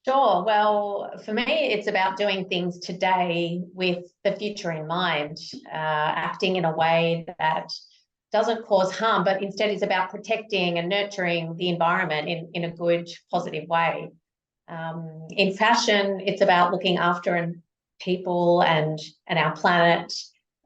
Sure. Well, for me, it's about doing things today with the future in mind, acting in a way that doesn't cause harm, but instead is about protecting and nurturing the environment in a good, positive way. In fashion, it's about looking after people and our planet,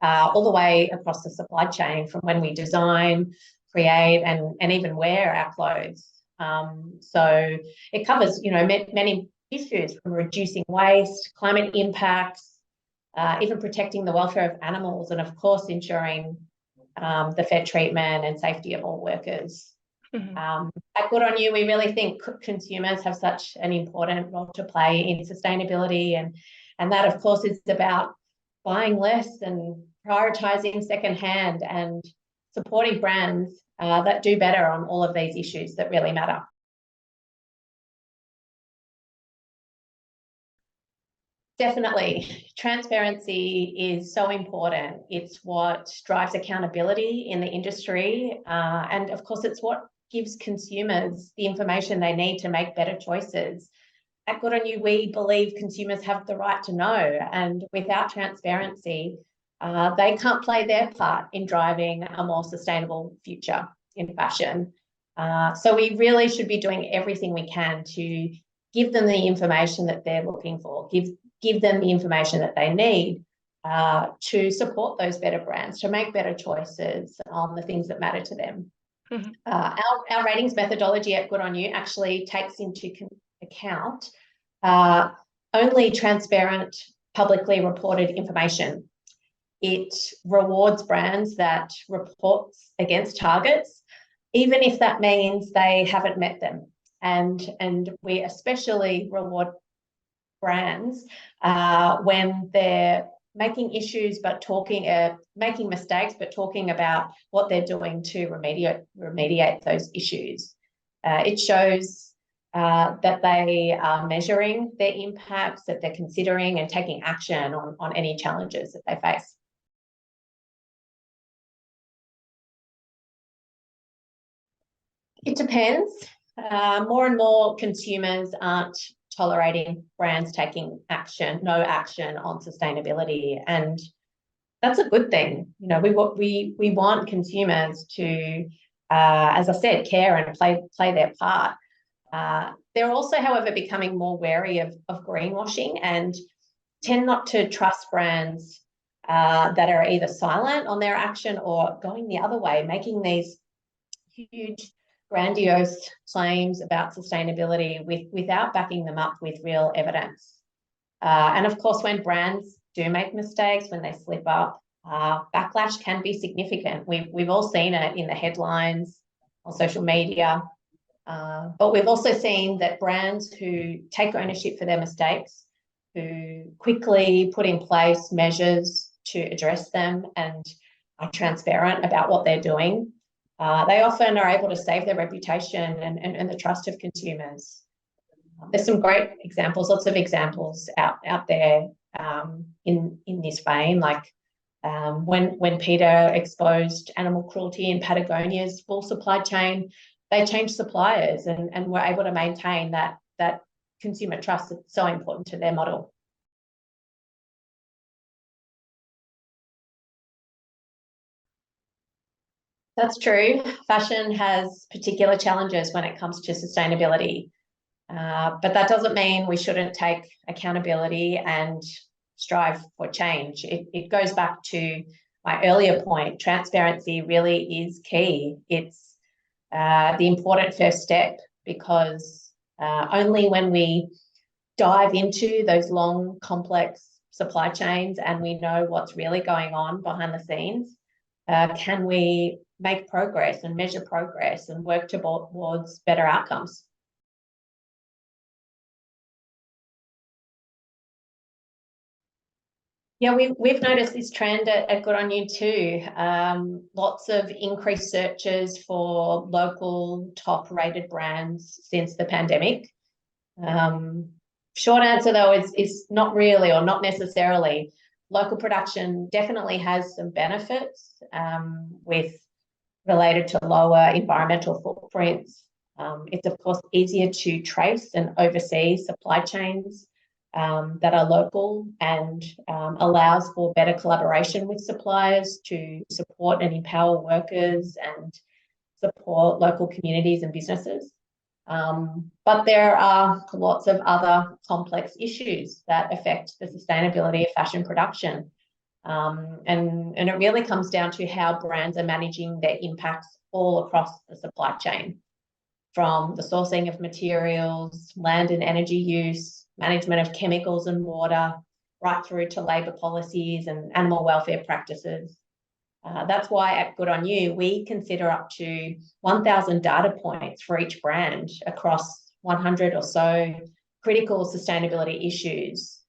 all the way across the supply chain, from when we design, create, and even wear our clothes. So it covers, many issues, from reducing waste, climate impacts, even protecting the welfare of animals, and of course ensuring the fair treatment and safety of all workers. At Good On You, we really think consumers have such an important role to play in sustainability, and that, of course, is about buying less and prioritising secondhand and supporting brands that do better on all of these issues that really matter. Definitely. Transparency is so important. It's what drives accountability in the industry. And of course, it's what gives consumers the information they need to make better choices. At Good On You, we believe consumers have the right to know. And without transparency, they can't play their part in driving a more sustainable future in fashion. So we really should be doing everything we can to give them the information that they're looking for, give them the information that they need to support those better brands, to make better choices on the things that matter to them. Our ratings methodology at Good On You actually takes into account only transparent, publicly reported information. It rewards brands that report against targets, even if that means they haven't met them. And we especially reward brands when they're making making mistakes, but talking about what they're doing to remediate those issues. It shows that they are measuring their impacts, that they're considering and taking action on any challenges that they face. It depends. More and more consumers aren't tolerating brands taking no action on sustainability, and that's a good thing. We want consumers to, as I said, care and play their part. They're also, however, becoming more wary of greenwashing and tend not to trust brands that are either silent on their action or going the other way, making these huge, grandiose claims about sustainability without backing them up with real evidence. And of course, when brands do make mistakes, when they slip up, backlash can be significant. We've all seen it in the headlines, on social media, but we've also seen that brands who take ownership for their mistakes, who quickly put in place measures to address them and are transparent about what they're doing, they often are able to save their reputation and the trust of consumers. There's some great examples, lots of examples out there in this vein, like when PETA exposed animal cruelty in Patagonia's wool supply chain, they changed suppliers and were able to maintain that consumer trust that's so important to their model. That's true. Fashion has particular challenges when it comes to sustainability, but that doesn't mean we shouldn't take accountability and strive for change. It goes back to my earlier point. Transparency really is key. It's the important first step, because only when we dive into those long, complex supply chains and we know what's really going on behind the scenes, can we make progress and measure progress and work towards better outcomes. Yeah, we've noticed this trend at Good On You too. Lots of increased searches for local top-rated brands since the pandemic. Short answer though is not really, or not necessarily. Local production definitely has some benefits related to lower environmental footprints, It's, of course, easier to trace and oversee supply chains that are local, and allows for better collaboration with suppliers to support and empower workers and support local communities and businesses. But there are lots of other complex issues that affect the sustainability of fashion production. And it really comes down to how brands are managing their impacts all across the supply chain, from the sourcing of materials, land and energy use, management of chemicals and water, right through to labour policies and animal welfare practices. That's why at Good On You, we consider up to 1,000 data points for each brand across 100 or so critical sustainability issues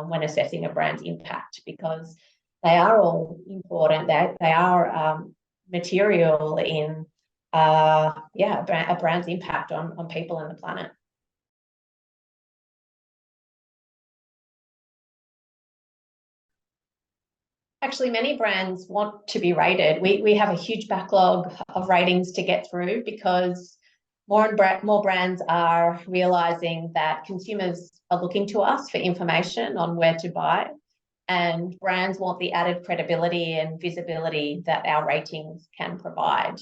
when assessing a brand's impact, because they are all important. They are material in a brand's impact on people and the planet. Actually, many brands want to be rated. We have a huge backlog of ratings to get through, because more brands are realising that consumers are looking to us for information on where to buy, and brands want the added credibility and visibility that our ratings can provide.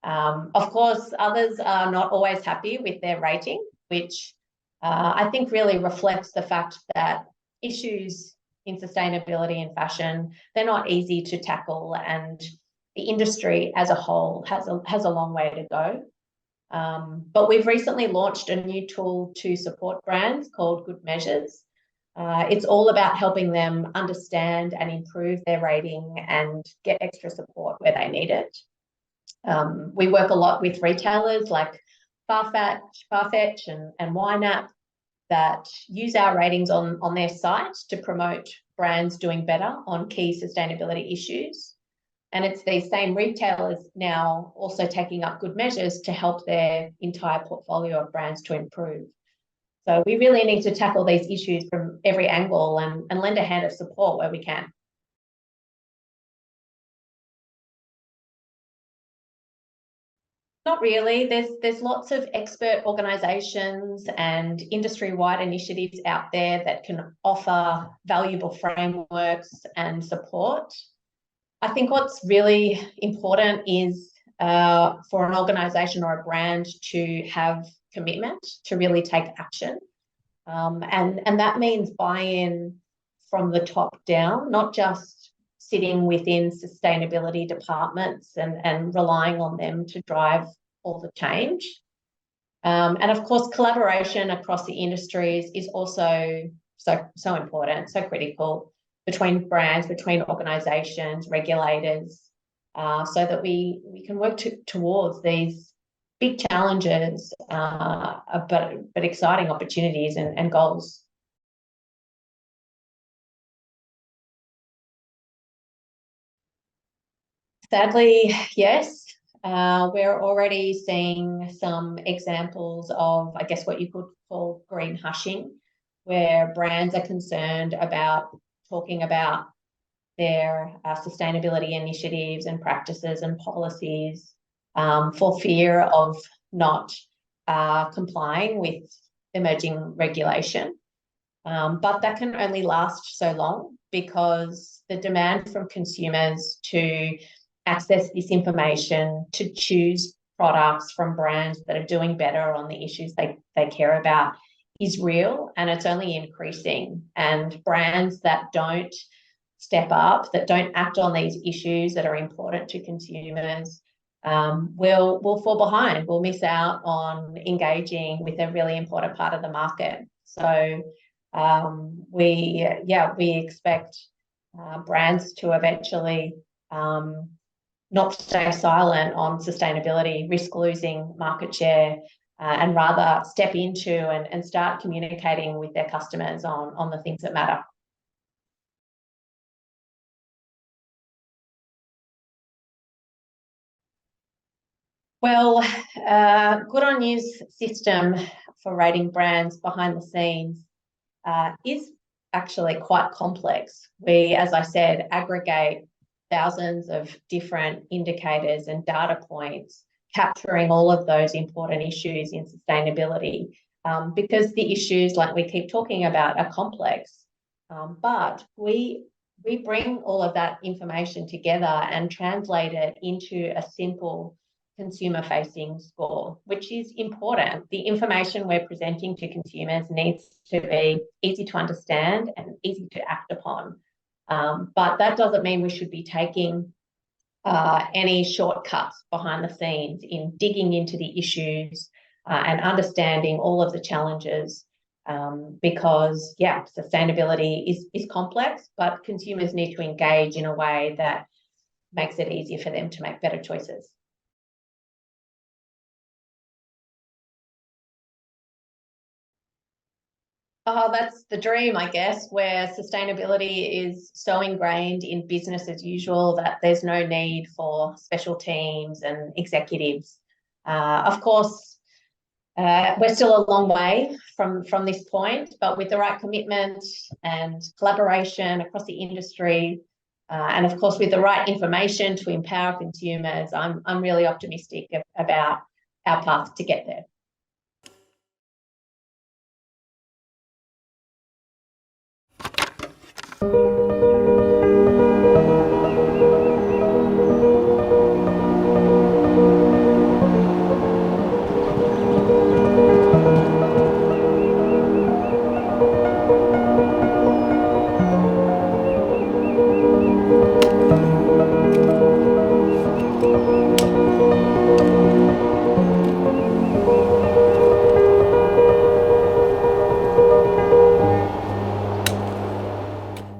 Of course, others are not always happy with their rating, which I think really reflects the fact that issues in sustainability and fashion, they're not easy to tackle, and the industry as a whole has a long way to go. But we've recently launched a new tool to support brands called Good Measures. It's all about helping them understand and improve their rating and get extra support where they need it. We work a lot with retailers like Farfetch and YNAP that use our ratings on their site to promote brands doing better on key sustainability issues. And it's these same retailers now also taking up Good Measures to help their entire portfolio of brands to improve. So we really need to tackle these issues from every angle and lend a hand of support where we can. Not really. There's lots of expert organisations and industry-wide initiatives out there that can offer valuable frameworks and support. I think what's really important is for an organisation or a brand to have commitment to really take action. And that means buy-in from the top down, not just sitting within sustainability departments and relying on them to drive all the change. And of course, collaboration across the industries is also so important, so critical, between brands, between organisations, regulators, so that we can work towards these big challenges, but exciting opportunities and goals. Sadly, yes. We're already seeing some examples of, I guess, what you could call green hushing, where brands are concerned about talking about their sustainability initiatives and practices and policies for fear of not complying with emerging regulation. But that can only last so long, because the demand from consumers to access this information, to choose products from brands that are doing better on the issues they care about, is real, and it's only increasing. And brands that don't step up, that don't act on these issues that are important to consumers, will fall behind, will miss out on engaging with a really important part of the market. So we expect brands to eventually not stay silent on sustainability, risk losing market share, and rather step into and start communicating with their customers on the things that matter. Well, Good On You's system for rating brands behind the scenes is actually quite complex. We, as I said, aggregate thousands of different indicators and data points capturing all of those important issues in sustainability, because the issues, like we keep talking about, are complex. But we bring all of that information together and translate it into a simple consumer-facing score, which is important. The information we're presenting to consumers needs to be easy to understand and easy to act upon. But that doesn't mean we should be taking any shortcuts behind the scenes in digging into the issues and understanding all of the challenges, because, yeah, sustainability is complex, but consumers need to engage in a way that makes it easier for them to make better choices. Oh, that's the dream, I guess, where sustainability is so ingrained in business as usual that there's no need for special teams and executives. Of course, we're still a long way from this point, but with the right commitment and collaboration across the industry, and of course with the right information to empower consumers, I'm really optimistic about our path to get there.